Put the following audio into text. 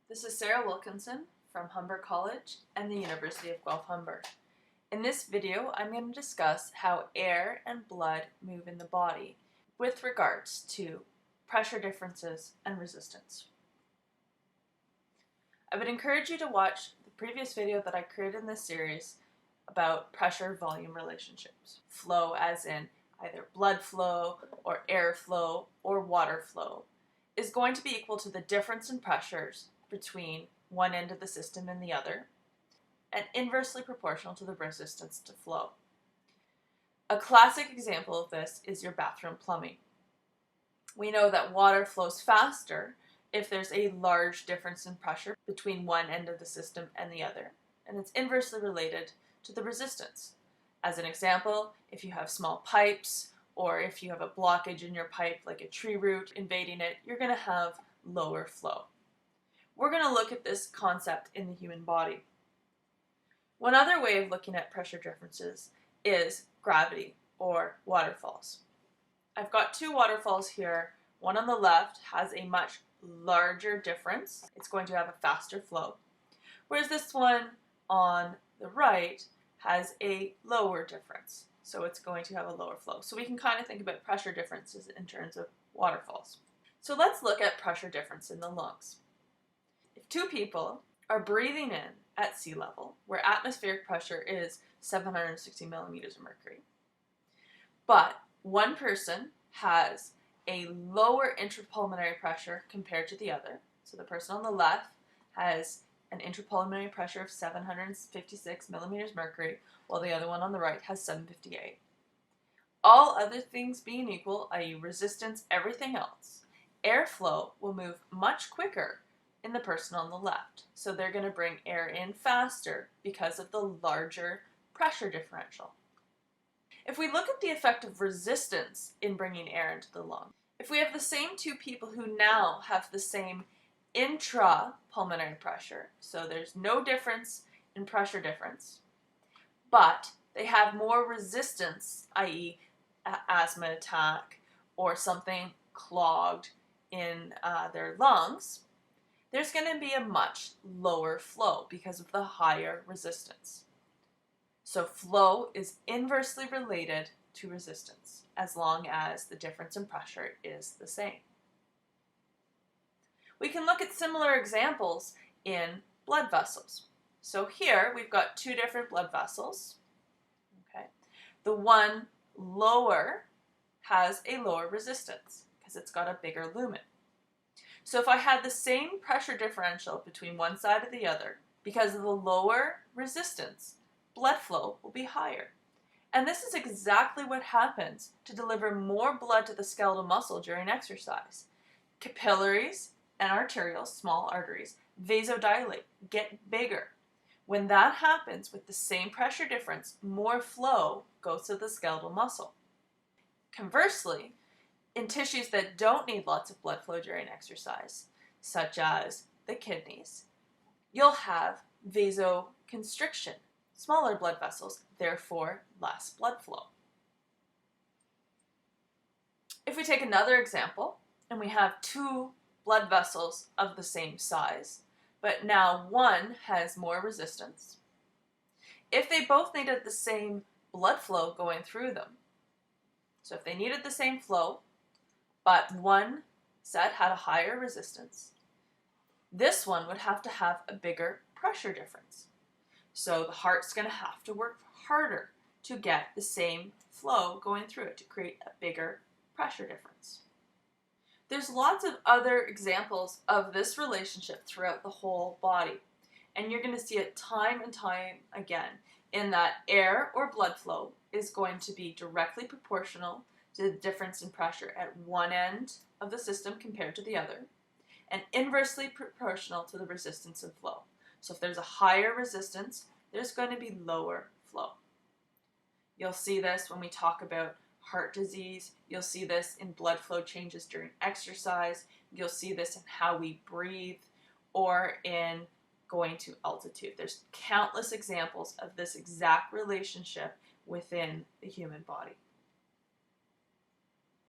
This is Sarah Wilkinson from Humber College and the University of Guelph-Humber. In this video, I'm going to discuss how air and blood move in the body with regards to pressure differences and resistance. I would encourage you to watch the previous video that I created in this series about pressure-volume relationships. Flow as in either blood flow or air flow or water flow is going to be equal to the difference in pressures between one end of the system and the other, and inversely proportional to the resistance to flow. A classic example of this is your bathroom plumbing. We know that water flows faster if there's a large difference in pressure between one end of the system and the other, and it's inversely related to the resistance. As an example, if you have small pipes or if you have a blockage in your pipe like a tree root invading it, you're going to have lower flow. We're going to look at this concept in the human body. One other way of looking at pressure differences is gravity or waterfalls. I've got two waterfalls here. One on the left has a much larger difference. It's going to have a faster flow. Whereas this one on the right has a lower difference. So it's going to have a lower flow. So we can kind of think about pressure differences in terms of waterfalls. So let's look at pressure difference in the lungs. If two people are breathing in at sea level, where atmospheric pressure is 760 millimeters of mercury, but one person has a lower intrapulmonary pressure compared to the other, so the person on the left has an intrapulmonary pressure of 756 millimeters mercury, while the other one on the right has 758. All other things being equal, i.e. resistance, everything else, airflow will move much quicker in the person on the left. So they're going to bring air in faster because of the larger pressure differential. If we look at the effect of resistance in bringing air into the lung, if we have the same two people who now have the same intrapulmonary pressure, so there's no difference in pressure difference, but they have more resistance, i.e. asthma attack or something clogged in their lungs, there's going to be a much lower flow because of the higher resistance. So flow is inversely related to resistance as long as the difference in pressure is the same. We can look at similar examples in blood vessels. So here we've got two different blood vessels. Okay. The one lower has a lower resistance because it's got a bigger lumen. So if I had the same pressure differential between one side and the other, because of the lower resistance, blood flow will be higher. And this is exactly what happens to deliver more blood to the skeletal muscle during exercise. Capillaries and arterioles, small arteries, vasodilate, get bigger. When that happens with the same pressure difference, more flow goes to the skeletal muscle. Conversely, in tissues that don't need lots of blood flow during exercise, such as the kidneys, you'll have vasoconstriction, smaller blood vessels, therefore less blood flow. If we take another example, and we have two blood vessels of the same size, but now one has more resistance, if they both needed the same blood flow going through them, so if they needed the same flow, but one set had a higher resistance, this one would have to have a bigger pressure difference. So the heart's going to have to work harder to get the same flow going through it to create a bigger pressure difference. There's lots of other examples of this relationship throughout the whole body, and you're going to see it time and time again in that air or blood flow is going to be directly proportional to the difference in pressure at one end of the system compared to the other, and inversely proportional to the resistance and flow. So if there's a higher resistance, there's going to be lower flow. You'll see this when we talk about heart disease. You'll see this in blood flow changes during exercise. You'll see this in how we breathe or in going to altitude. There's countless examples of this exact relationship within the human body.